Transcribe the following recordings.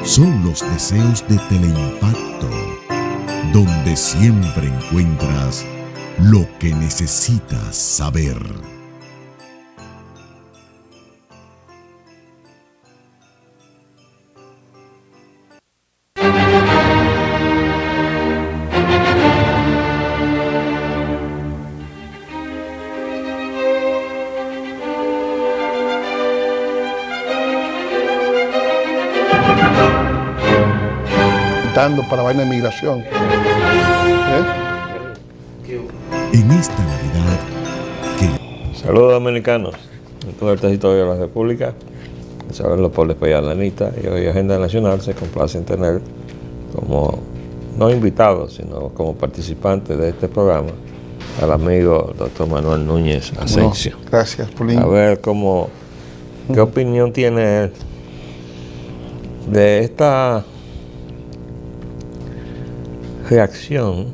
son los deseos de Teleimpacto, donde siempre encuentras lo que necesitas saber. Para vaina de migración. En esta Navidad Saludos dominicanos en todo el territorio de la República. Isabel Leopoldo Espella Lanita y hoy Agenda Nacional se complace en tener como, no invitado, sino como participante de este programa al amigo doctor Manuel Núñez Asensio. Gracias, Pulín. A ver qué opinión tiene él de esta reacción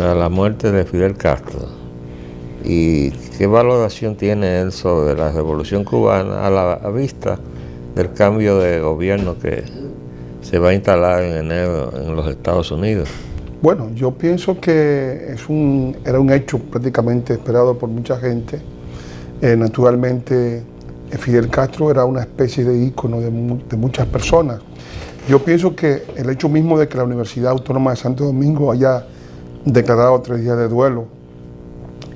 a la muerte de Fidel Castro y qué valoración tiene él sobre la revolución cubana a la vista del cambio de gobierno que se va a instalar en enero en los Estados Unidos. Bueno, yo pienso que era un hecho prácticamente esperado por mucha gente. Naturalmente, Fidel Castro era una especie de ícono de muchas personas. Yo pienso que el hecho mismo de que la Universidad Autónoma de Santo Domingo haya declarado 3 días de duelo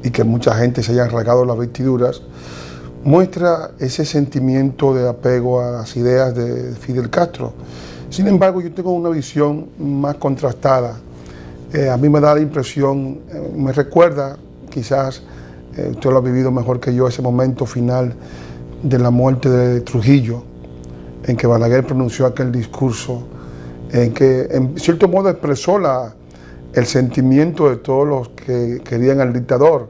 y que mucha gente se haya rasgado las vestiduras, muestra ese sentimiento de apego a las ideas de Fidel Castro. Sin embargo, yo tengo una visión más contrastada. A mí me da la impresión, me recuerda, quizás usted lo ha vivido mejor que yo, ese momento final de la muerte de Trujillo, en que Balaguer pronunció aquel discurso, en que en cierto modo expresó el sentimiento de todos los que querían al dictador,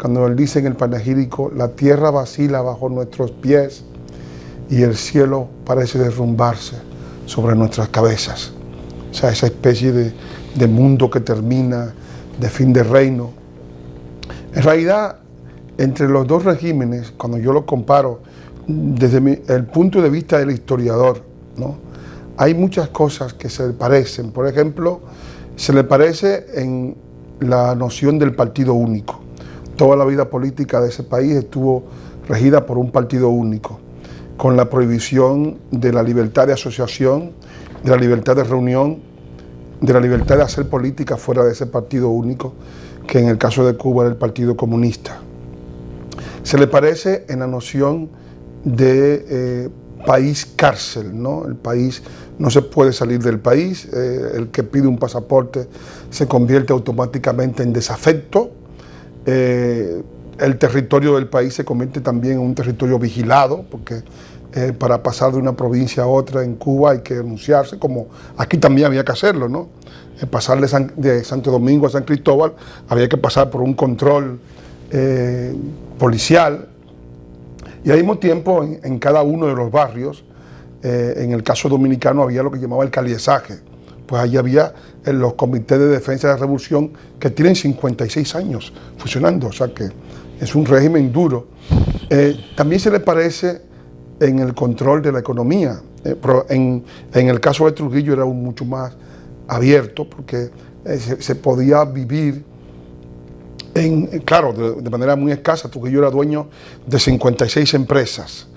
cuando él dice en el panegírico: la tierra vacila bajo nuestros pies y el cielo parece derrumbarse sobre nuestras cabezas. O sea, esa especie de mundo que termina, de fin de reino. En realidad, entre los dos regímenes, cuando yo los comparo, desde el punto de vista del historiador, ¿no?, hay muchas cosas que se parecen. Por ejemplo, se le parece en la noción del partido único. Toda la vida política de ese país estuvo regida por un partido único, con la prohibición de la libertad de asociación, de la libertad de reunión, de la libertad de hacer política fuera de ese partido único, que en el caso de Cuba era el Partido Comunista. Se le parece en la noción de país cárcel, ¿no? El país no se puede salir del país, el que pide un pasaporte se convierte automáticamente en desafecto, el territorio del país se convierte también en un territorio vigilado, porque para pasar de una provincia a otra en Cuba hay que anunciarse, como aquí también había que hacerlo, ¿no? Pasar de Santo Domingo a San Cristóbal había que pasar por un control policial. Y al mismo tiempo, en cada uno de los barrios, en el caso dominicano había lo que llamaba el caliezaje. Pues allí había los comités de defensa de la revolución que tienen 56 años funcionando, o sea que es un régimen duro. También se le parece en el control de la economía, pero en el caso de Trujillo era mucho más abierto, porque se podía vivir claro, de manera muy escasa. Trujillo era dueño de 56 empresas,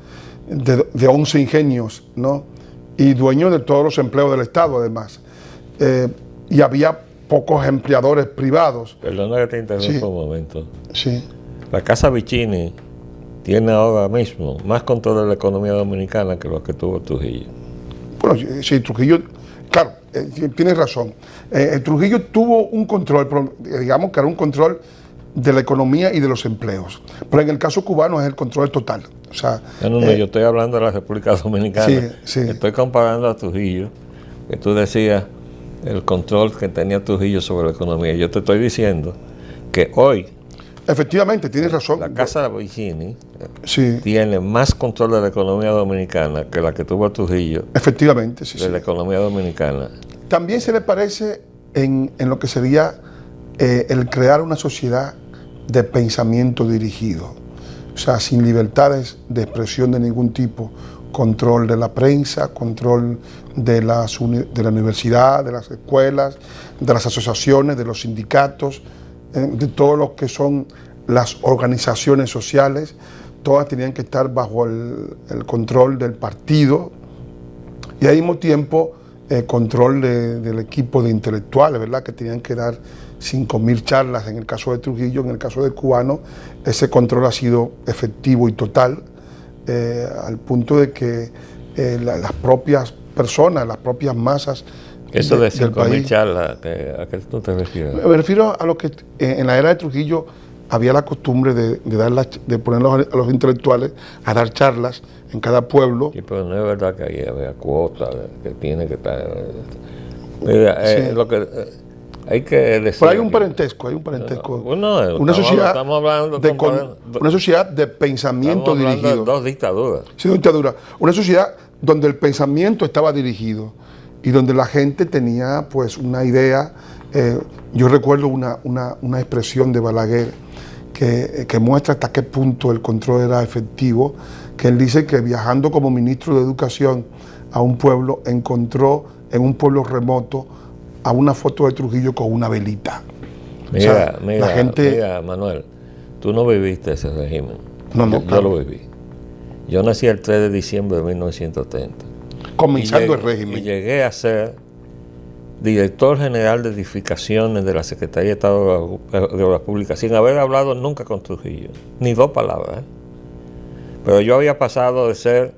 de 11 ingenios, ¿no?, y dueño de todos los empleos del Estado, además. Y había pocos empleadores privados. Perdona que te interrumpa un momento. Sí. La Casa Vicini tiene ahora mismo más control de la economía dominicana que lo que tuvo Trujillo. Bueno, sí, Trujillo, claro, tienes razón. Trujillo tuvo un control, pero digamos que era un control de la economía y de los empleos. Pero en el caso cubano es el control total. O sea, no, yo estoy hablando de la República Dominicana. Sí, sí. Estoy comparando a Trujillo, que tú decías el control que tenía Trujillo sobre la economía. Yo te estoy diciendo que hoy, efectivamente, tienes razón. la Casa Vicini sí, tiene más control de la economía dominicana que la que tuvo Trujillo. Efectivamente, sí. De la economía dominicana. También se le parece en lo que sería el crear una sociedad de pensamiento dirigido, o sea, sin libertades de expresión de ningún tipo, control de la prensa, control de la universidad, de las escuelas, de las asociaciones, de los sindicatos, de todo lo que son las organizaciones sociales. Todas tenían que estar bajo el control del partido y al mismo tiempo control del equipo de intelectuales, ¿verdad? Que tenían que dar 5.000 charlas en el caso de Trujillo. En el caso de Cubano, ese control ha sido efectivo y total, al punto de que las propias personas, las propias masas eso de del país... 5.000 charlas, ¿a qué tú te refieres? Me refiero a lo que en la era de Trujillo había la costumbre de poner a los intelectuales a dar charlas en cada pueblo. Sí, pero no es verdad que ahí había cuotas, que tiene que estar... Mira, Sí. lo que... hay que decir... Pero hay un parentesco. Una sociedad de pensamiento estamos hablando dirigido. de dos dictaduras. Sí, una dictadura. Una sociedad donde el pensamiento estaba dirigido y donde la gente tenía pues una idea. Yo recuerdo una expresión de Balaguer que muestra hasta qué punto el control era efectivo, que él dice que viajando como ministro de Educación a un pueblo, encontró en un pueblo remoto a una foto de Trujillo con una velita. Mira, la gente... mira, Manuel, tú no viviste ese régimen. No, Yo claro. lo viví. Yo nací el 3 de diciembre de 1930. Comenzando el régimen. Y llegué a ser director general de edificaciones de la Secretaría de Estado de Obras Públicas, sin haber hablado nunca con Trujillo, ni dos palabras. Pero yo había pasado de ser,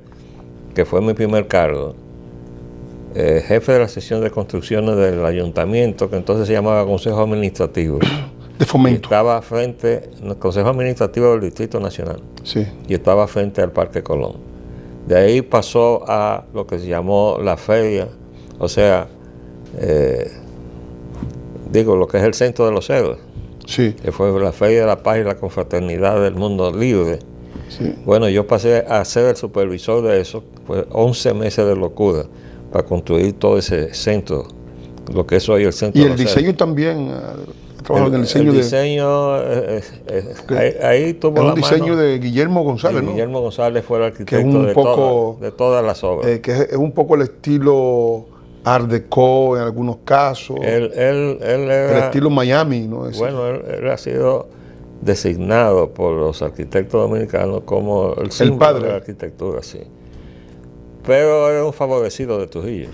que fue mi primer cargo, jefe de la sección de construcciones del ayuntamiento, que entonces se llamaba Consejo Administrativo. De Fomento. Y estaba frente al Consejo Administrativo del Distrito Nacional. Sí. Y estaba frente al Parque Colón. De ahí pasó a lo que se llamó la feria, o sea, lo que es el Centro de los Héroes, Sí. que fue la Feria de la Paz y la Confraternidad del Mundo Libre. Sí. Bueno, yo pasé a ser el supervisor de eso, fue 11 meses de locura para construir todo ese centro, lo que es hoy el Centro Y de el los diseño Héroes. también, trabajó en el diseño el de... diseño, ahí tuvo Es la un diseño mano. de Guillermo González, Y ¿no? Guillermo González fue el Que es arquitecto un poco, de todas las obras. que es un poco el estilo Art Deco en algunos casos, Él el era, estilo Miami, ¿no? bueno, él ha sido designado por los arquitectos dominicanos como el símbolo padre de la arquitectura, sí. Pero era un favorecido de Trujillo.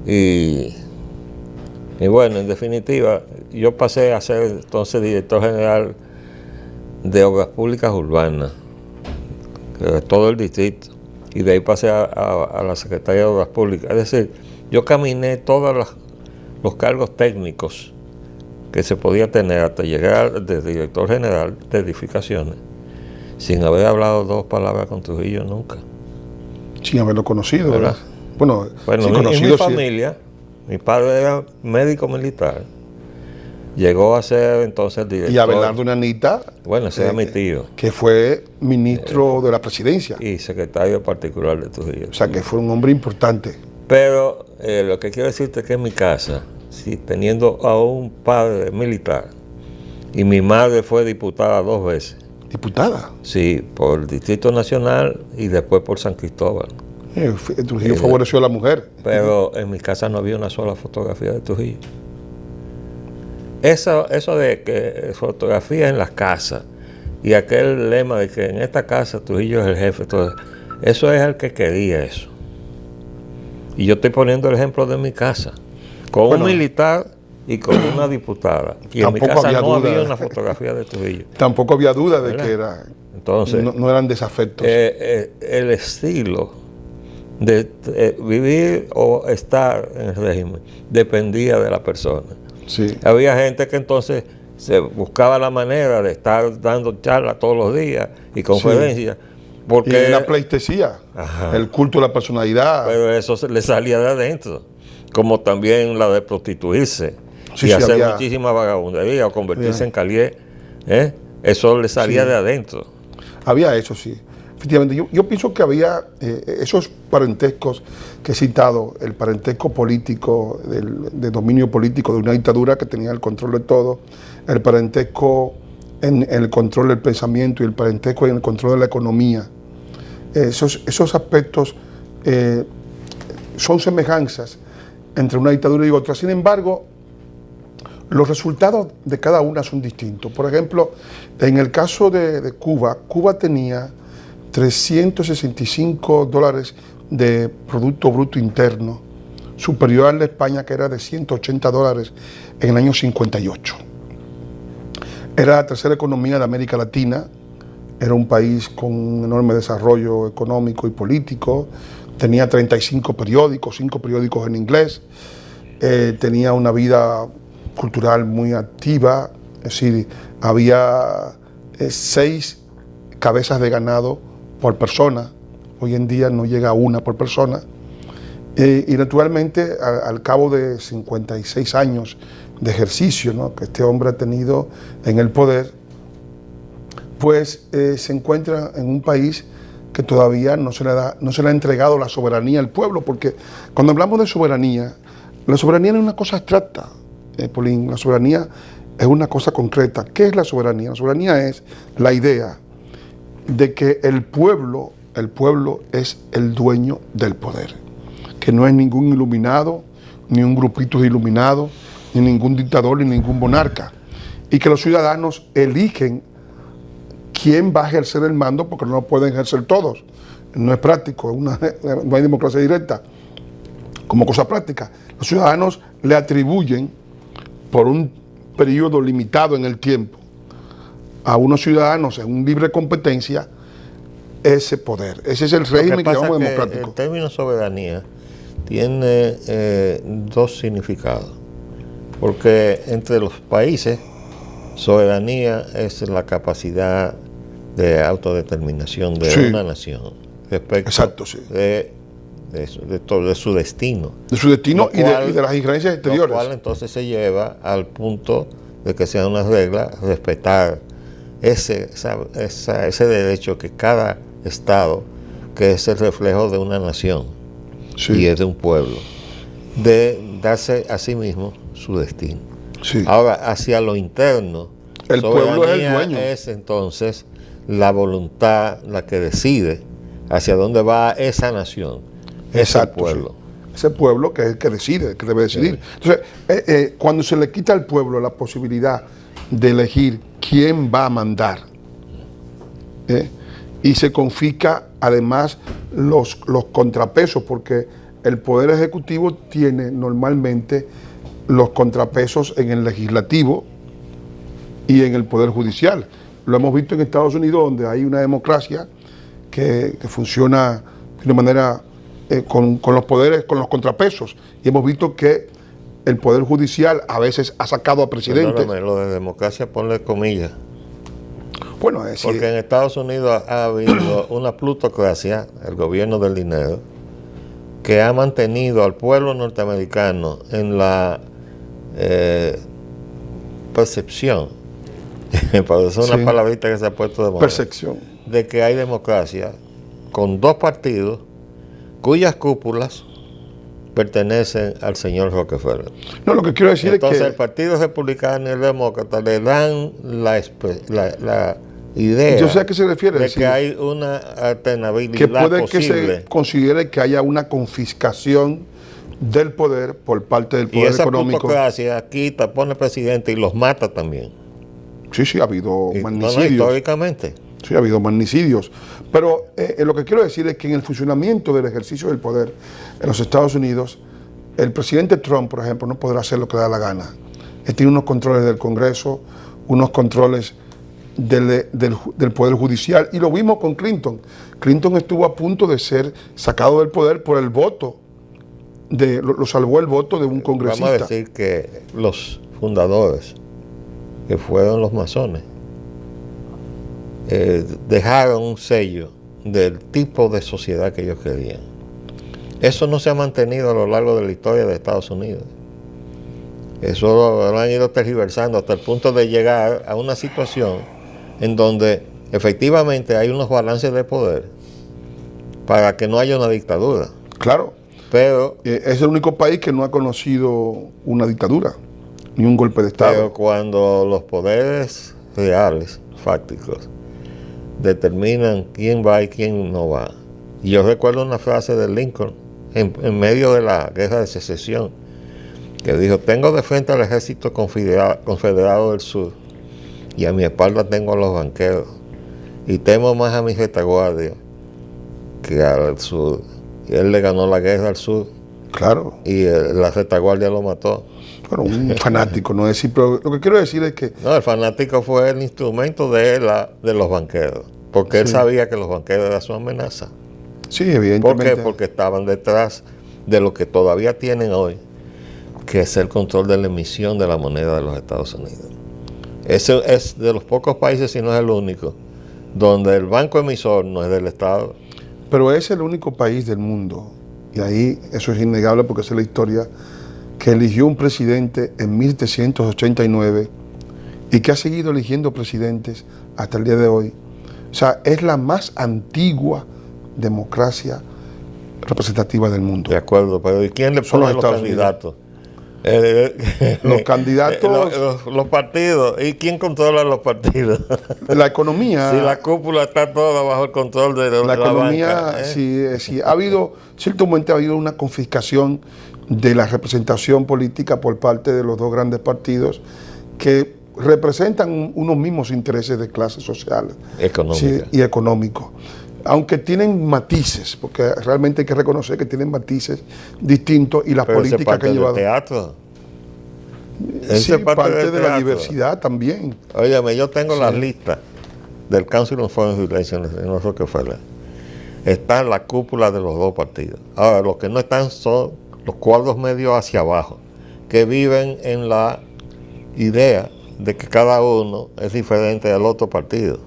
Y bueno, en definitiva, yo pasé a ser entonces director general de Obras Públicas Urbanas, de todo el distrito, y de ahí pasé a la Secretaría de Obras Públicas. Es decir, yo caminé todos los cargos técnicos que se podía tener hasta llegar de director general de edificaciones, sin haber hablado dos palabras con Trujillo nunca. sin haberlo conocido, ¿Verdad? ¿verdad? Bueno, Bueno, sí, en mi conocido, sí. familia, mi padre era médico militar, llegó a ser entonces el director. Y Abelardo Nanita, Bueno, ese era mi tío. que fue ministro de la presidencia. Y secretario particular de Trujillo. O sea, que fue un hombre importante. Pero lo que quiero decirte es que en mi casa, sí, teniendo a un padre militar, y mi madre fue diputada 2 veces, Diputada. sí, por el Distrito Nacional y después por San Cristóbal. Trujillo favoreció a la mujer. Pero en mi casa no había una sola fotografía de Trujillo. Eso de que fotografía en las casas y aquel lema de que en esta casa Trujillo es el jefe, todo eso es el que quería eso. Y yo estoy poniendo el ejemplo de mi casa, con un militar y con una diputada. Y en mi Tampoco casa había no duda. había una fotografía de Trujillo. Tampoco había duda de ¿Verdad? que era, Entonces, no eran desafectos. el estilo de vivir o estar en el régimen dependía de la persona. Sí. Había gente que entonces se buscaba la manera de estar dando charlas todos los días y conferencias, porque Y la pleitesía, Ajá. el culto de la personalidad. pero eso le salía de adentro, como también la de prostituirse Sí, y sí, hacer había- muchísima vagabundería o convertirse Había. en calié, eso le salía Sí. de adentro. Había eso, sí. Efectivamente, yo pienso que había esos parentescos que he citado, el parentesco político, de dominio político de una dictadura que tenía el control de todo, el parentesco en el control del pensamiento y el parentesco en el control de la economía. esos aspectos son semejanzas entre una dictadura y otra. Sin embargo, los resultados de cada una son distintos. Por ejemplo, en el caso de Cuba, Cuba tenía $365 de Producto Bruto Interno, superior al de España, que era de $180 en el año 58. Era la tercera economía de América Latina, era un país con un enorme desarrollo económico y político, tenía 35 periódicos, 5 periódicos en inglés, tenía una vida cultural muy activa, es decir, había 6 cabezas de ganado por persona, hoy en día no llega a 1 por persona, y naturalmente al cabo de 56 años de ejercicio, ¿no?, que este hombre ha tenido en el poder, pues se encuentra en un país que todavía no se le ha entregado la soberanía al pueblo, porque cuando hablamos de soberanía, la soberanía no es una cosa abstracta, Paulín, la soberanía es una cosa concreta. ¿Qué es la soberanía? La soberanía es la idea de que el pueblo es el dueño del poder, que no es ningún iluminado, ni un grupito de iluminados, ni ningún dictador, ni ningún monarca, y que los ciudadanos eligen quién va a ejercer el mando, porque no lo pueden ejercer todos. No es práctico, no hay democracia directa como cosa práctica. Los ciudadanos le atribuyen por un periodo limitado en el tiempo a unos ciudadanos en libre competencia ese poder. Ese es el régimen que llamamos democrático. El término soberanía tiene 2 significados, porque entre los países soberanía es la capacidad de autodeterminación de una nación respecto de su destino. De su destino y de las injerencias exteriores. Lo cual entonces se lleva al punto de que sea una regla respetar ese derecho que cada Estado, que es el reflejo de una nación y es de un pueblo, de darse a sí mismo su destino. Sí. Ahora, hacia lo interno, el pueblo es el dueño. Es entonces la voluntad la que decide hacia dónde va esa nación, ese pueblo. Sí. Ese pueblo que es el que decide, el que debe decidir. Sí. Entonces, cuando se le quita al pueblo la posibilidad de elegir quién va a mandar, y se confisca además los contrapesos, porque el Poder Ejecutivo tiene normalmente los contrapesos en el legislativo y en el Poder Judicial. Lo hemos visto en Estados Unidos, donde hay una democracia que funciona de una manera con los poderes, con los contrapesos. Y hemos visto que el Poder Judicial a veces ha sacado a presidentes. Perdóname, lo de democracia, ponle comillas. Bueno, porque en Estados Unidos ha habido una plutocracia, el gobierno del dinero, que ha mantenido al pueblo norteamericano en la percepción, para eso es una palabrita que se ha puesto de moda, percepción, de que hay democracia con 2 partidos cuyas cúpulas pertenecen al señor Rockefeller. No, lo que quiero decir entonces, es que el Partido Republicano y el Demócrata le dan la idea, yo sé a qué se refiere, de que hay una alternabilidad que puede posible, que se considere que haya una confiscación del poder por parte del poder económico. Y esa plutocracia quita, pone presidente y los mata también. Sí, ha habido magnicidios. Históricamente. Sí, ha habido magnicidios. Pero lo que quiero decir es que en el funcionamiento del ejercicio del poder en los Estados Unidos, el presidente Trump, por ejemplo, no podrá hacer lo que le da la gana. Él tiene unos controles del Congreso, unos controles del Poder Judicial, y lo vimos con Clinton. Clinton estuvo a punto de ser sacado del poder por el voto, lo salvó el voto de un congresista. Vamos a decir que los fundadores, que fueron los masones, dejaron un sello del tipo de sociedad que ellos querían. Eso no se ha mantenido a lo largo de la historia de Estados Unidos. Eso lo han ido tergiversando hasta el punto de llegar a una situación en donde efectivamente hay unos balances de poder para que no haya una dictadura. Claro, pero es el único país que no ha conocido una dictadura ni un golpe de Estado. Pero cuando los poderes reales, fácticos, determinan quién va y quién no va, Y yo recuerdo una frase de Lincoln en medio de la guerra de secesión, que dijo: tengo de frente al ejército confederado del sur y a mi espalda tengo a los banqueros, y temo más a mi retaguardia que al sur. Y él le ganó la guerra al sur. Claro. Y la retaguardia lo mató. Bueno, un fanático, no decir, pero lo que quiero decir es que... No, el fanático fue el instrumento de los banqueros, porque él sabía que los banqueros eran su amenaza. Sí, evidentemente. ¿Por qué? Porque estaban detrás de lo que todavía tienen hoy, que es el control de la emisión de la moneda de los Estados Unidos. Ese es de los pocos países, si no es el único, donde el banco emisor no es del Estado. Pero es el único país del mundo, y ahí eso es innegable porque es la historia, que eligió un presidente en 1789 y que ha seguido eligiendo presidentes hasta el día de hoy. O sea, es la más antigua democracia representativa del mundo. De acuerdo, pero ¿y quién le pone los candidatos? Los candidatos... Los partidos. ¿Y quién controla los partidos? La economía... Si la cúpula está toda bajo el control de la economía, banca, sí, ha habido, ciertamente ha habido una confiscación de la representación política por parte de los dos grandes partidos que representan unos mismos intereses de clases sociales y económicos. Aunque tienen matices, porque realmente hay que reconocer que tienen matices distintos y las políticas que han llevado. Teatro. Sí, parte de la diversidad también. Óyeme, yo tengo las listas del Council on Foreign Relations en Rockefeller. Está en la cúpula de los dos partidos. Ahora, los que no están son los cuadros medios hacia abajo, que viven en la idea de que cada uno es diferente del otro partido.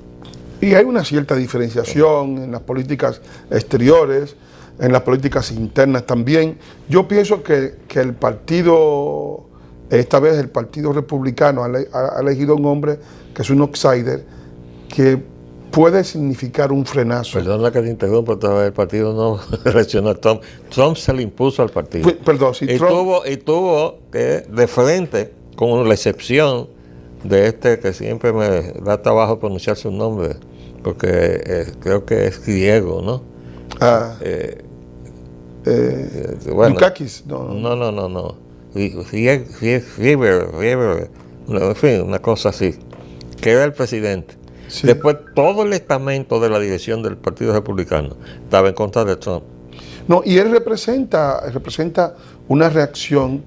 Y hay una cierta diferenciación en las políticas exteriores, en las políticas internas también. Yo pienso que el partido, esta vez el Partido Republicano, ha elegido un hombre que es un outsider, que puede significar un frenazo. Perdona que te interrumpa, el partido no reaccionó a Trump. Trump se le impuso al partido. Perdón, si Trump... tuvo que, de frente, con la excepción de este que siempre me da trabajo pronunciar su nombre, porque creo que es griego, ¿no? Bueno, Dukakis, no. River, en fin, una cosa así, que era el presidente. Sí. Después todo el estamento de la dirección del Partido Republicano estaba en contra de Trump. No, y él representa una reacción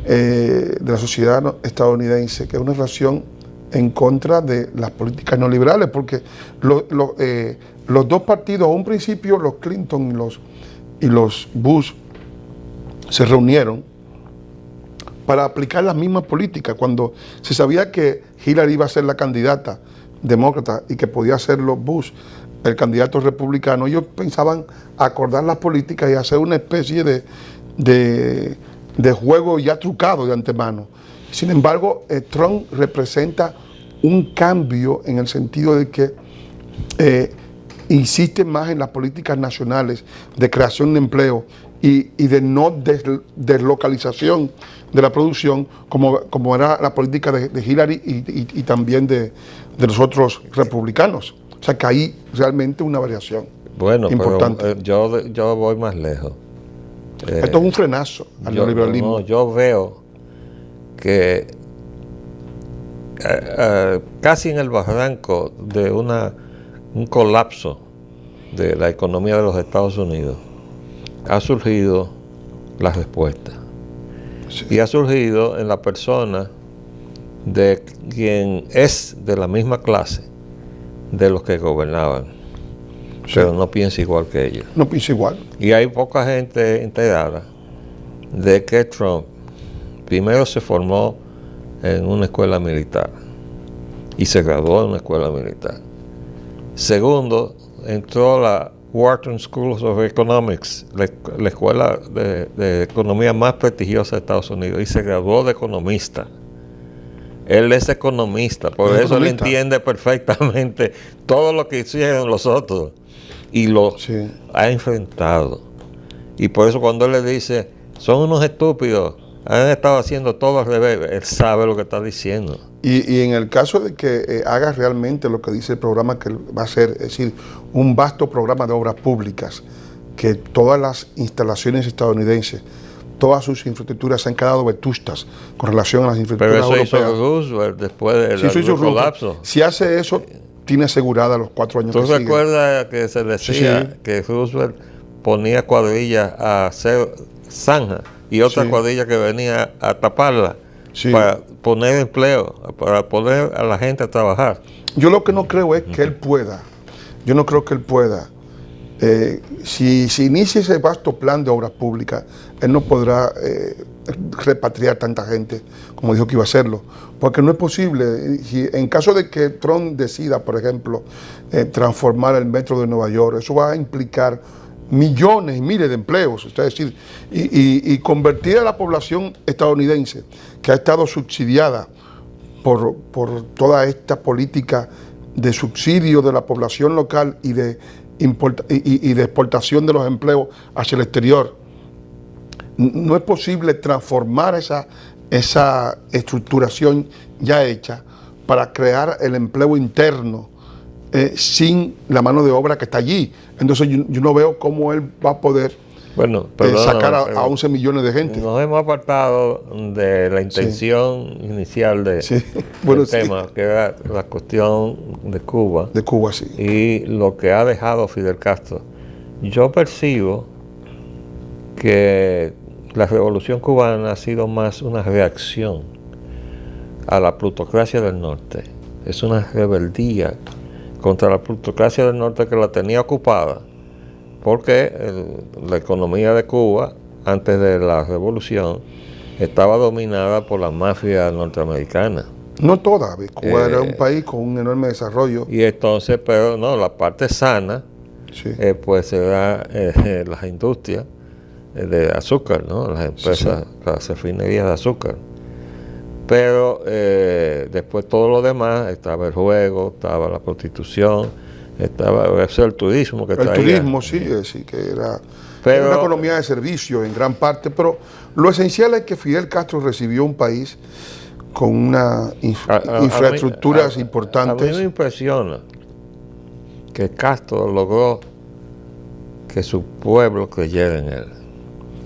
de la sociedad estadounidense, que es una reacción en contra de las políticas neoliberales, porque los dos partidos, a un principio los Clinton y los Bush se reunieron para aplicar las mismas políticas, cuando se sabía que Hillary iba a ser la candidata demócrata y que podía serlo Bush, el candidato republicano. Ellos pensaban acordar las políticas y hacer una especie de juego ya trucado de antemano. Sin embargo, Trump representa un cambio en el sentido de que insiste más en las políticas nacionales de creación de empleo y de no deslocalización de la producción, como era la política de Hillary y también de los otros republicanos. O sea que hay realmente una variación importante. Pero, yo voy más lejos. Esto es un frenazo al neoliberalismo. No, yo veo que casi en el barranco de un colapso de la economía de los Estados Unidos ha surgido la respuesta. Sí. Y ha surgido en la persona de quien es de la misma clase de los que gobernaban, sí, pero no piensa igual que ellos. No piensa igual. Y hay poca gente enterada de que Trump primero se formó en una escuela militar y se graduó en una escuela militar. Segundo, entró a la Wharton School of Economics, la escuela de economía más prestigiosa de Estados Unidos, y se graduó de economista. Él es economista, por eso él entiende perfectamente todo lo que hicieron los otros y lo ha enfrentado. Y por eso cuando él le dice, son unos estúpidos, han estado haciendo todo al revés, él sabe lo que está diciendo. Y en el caso de que haga realmente lo que dice el programa que va a ser, es decir, un vasto programa de obras públicas que todas las instalaciones estadounidenses, todas sus infraestructuras se han quedado vetustas con relación a las infraestructuras europeas. Pero eso europeas. hizo Roosevelt después del colapso. Si hace eso, tiene asegurada los 4 años ¿Tú que siguen. recuerdas que se decía que Roosevelt ponía cuadrillas a hacer zanja y otra cuadrilla que venía a taparla para poner empleo, para poner a la gente a trabajar? Yo lo que no creo es que él pueda. Yo no creo que él pueda. Si inicia ese vasto plan de obras públicas, él no podrá repatriar tanta gente como dijo que iba a hacerlo, porque no es posible. En caso de que Trump decida, por ejemplo, transformar el metro de Nueva York, eso va a implicar millones y miles de empleos, es decir, y convertir a la población estadounidense, que ha estado subsidiada por toda esta política de subsidio de la población local y de exportación de los empleos hacia el exterior. No es posible transformar esa estructuración ya hecha para crear el empleo interno sin la mano de obra que está allí. Entonces yo no veo cómo él va a poder sacar a 11 millones de gente. Nos hemos apartado de la intención inicial del tema, que era la cuestión de Cuba. De Cuba, sí. Y lo que ha dejado Fidel Castro. Yo percibo que la revolución cubana ha sido más una reacción a la plutocracia del norte. Es una rebeldía contra la plutocracia del norte que la tenía ocupada, porque la economía de Cuba, antes de la revolución, estaba dominada por la mafia norteamericana. No toda, Cuba era un país con un enorme desarrollo. Y entonces, pero no, la parte sana, pues era las industrias de azúcar, ¿no? Las empresas, las refinerías de azúcar. Pero después todo lo demás, estaba el juego, estaba la prostitución, estaba el turismo que traía. El turismo, sí, que era una economía de servicio en gran parte, pero lo esencial es que Fidel Castro recibió un país con unas infraestructuras importantes. A mí me impresiona que Castro logró que su pueblo creyera en él.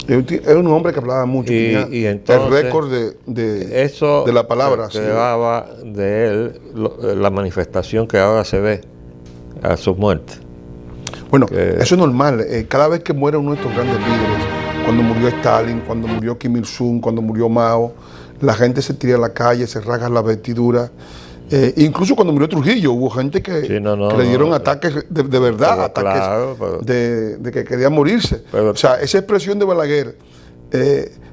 Era un hombre que hablaba mucho, y entonces, el récord de la palabra. Se daba de él la manifestación que ahora se ve a su muerte. Bueno, eso es normal. Cada vez que muere uno de estos grandes líderes, cuando murió Stalin, cuando murió Kim Il-sung, cuando murió Mao, la gente se tira a la calle, se rasga las vestiduras. Incluso cuando murió Trujillo, hubo gente que le dieron ataques de verdad, ataques de que querían morirse. O sea, esa expresión de Balaguer,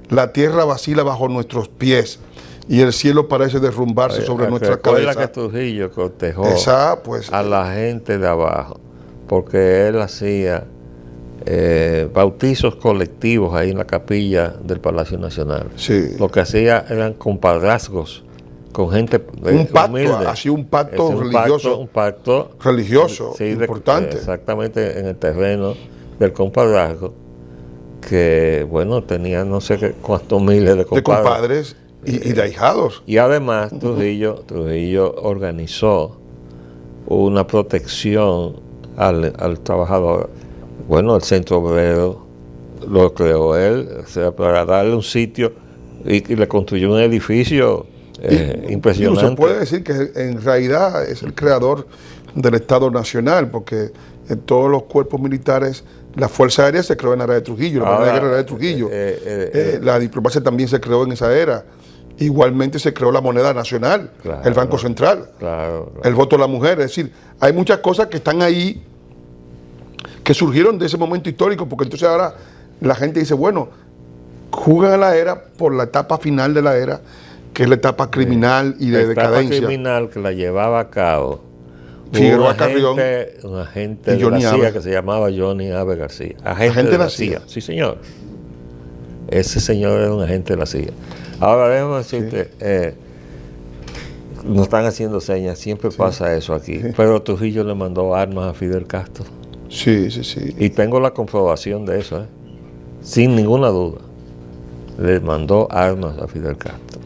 la tierra vacila bajo nuestros pies y el cielo parece derrumbarse sobre nuestra cabeza. Recuerda que Trujillo cortejó a la gente de abajo, porque él hacía bautizos colectivos ahí en la capilla del Palacio Nacional. Sí. Lo que hacía eran compadrazgos con gente humilde. Hacía un pacto religioso. Un pacto religioso importante. Exactamente, en el terreno del compadrazgo, que bueno, tenía no sé cuántos miles de compadres y de ahijados. Y además Trujillo organizó una protección al trabajador. Bueno, el Centro Obrero lo creó él, o sea, para darle un sitio y le construyó un edificio impresionante. Se puede decir que en realidad es el creador del Estado Nacional, porque en todos los cuerpos militares, la Fuerza Aérea se creó en la era de Trujillo, la Marina de Guerra de Trujillo. La diplomacia también se creó en esa era. Igualmente se creó la moneda nacional, el Banco Central, el voto de la mujer. Es decir, hay muchas cosas que están ahí, que surgieron de ese momento histórico, porque entonces ahora la gente dice, bueno, juzgan a la era por la etapa final de la era, que es la etapa criminal y de decadencia. La etapa criminal que la llevaba a cabo Figueroa Carrión, un agente de la CIA que se llamaba Johnny Abe García. Agente de la CIA. Sí, señor. Ese señor era un agente de la CIA. Ahora déjame decirte, nos están haciendo señas, siempre pasa eso aquí, pero Trujillo le mandó armas a Fidel Castro. Sí. Y tengo la comprobación de eso, sin ninguna duda. Le mandó armas a Fidel Castro.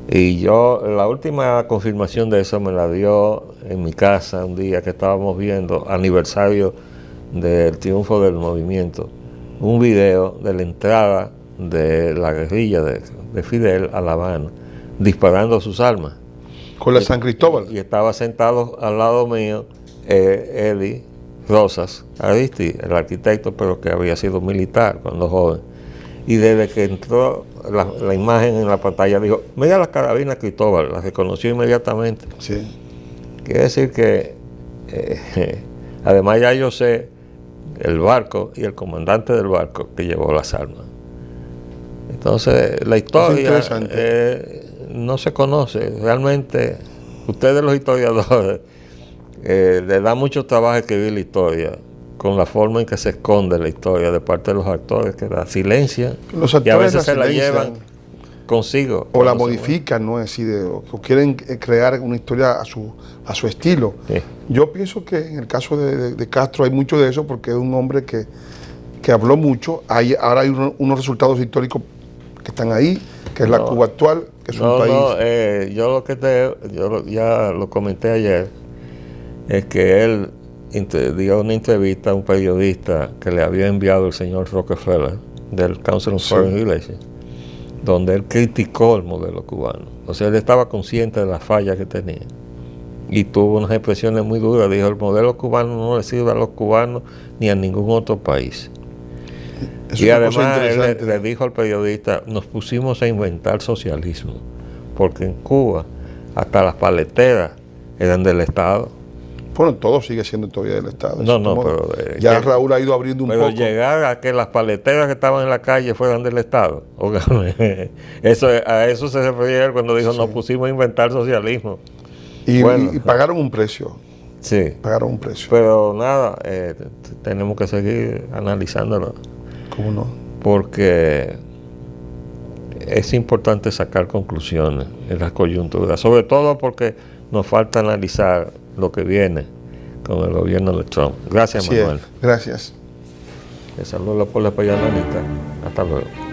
Y yo, la última confirmación de eso me la dio en mi casa un día que estábamos viendo aniversario del triunfo del movimiento, un video de la entrada de la guerrilla de Fidel a La Habana, disparando sus armas. Con la San Cristóbal. Y estaba sentado al lado mío Eddie Rosas Aristi, el arquitecto, pero que había sido militar cuando joven. Y desde que entró la imagen en la pantalla, dijo, mira la carabina Cristóbal, la reconoció inmediatamente. Sí. Quiere decir que, además ya yo sé el barco y el comandante del barco que llevó las armas. Entonces, la historia no se conoce. Realmente, ustedes los historiadores, les da mucho trabajo escribir la historia, con la forma en que se esconde la historia de parte de los actores, que la silencian, y a veces se la llevan consigo. O la modifican, ¿no? Así o quieren crear una historia a su estilo. Sí. Yo pienso que en el caso de Castro hay mucho de eso, porque es un hombre que habló mucho. Ahora hay unos resultados históricos que están ahí, que es la Cuba actual, que es un país... yo ya lo comenté ayer, es que él dio una entrevista a un periodista que le había enviado el señor Rockefeller del Council of Foreign Relations, donde él criticó el modelo cubano. O sea, él estaba consciente de las fallas que tenía y tuvo unas expresiones muy duras. Dijo, el modelo cubano no le sirve a los cubanos ni a ningún otro país. Y además él le dijo al periodista, nos pusimos a inventar socialismo, porque en Cuba hasta las paleteras eran del Estado. Bueno, todo sigue siendo todavía del Estado. Pero... ya Raúl ha ido abriendo un poco. Pero llegar a que las paleteras que estaban en la calle fueran del Estado. A eso se refería él cuando dijo, nos pusimos a inventar socialismo. Y pagaron un precio. Sí. Pagaron un precio. Pero nada, tenemos que seguir analizándolo. ¿Cómo no? Porque es importante sacar conclusiones en las coyunturas, sobre todo porque nos falta analizar lo que viene con el gobierno de Trump. Gracias, Manuel. Gracias. Les saludo por la Payananita. Hasta luego.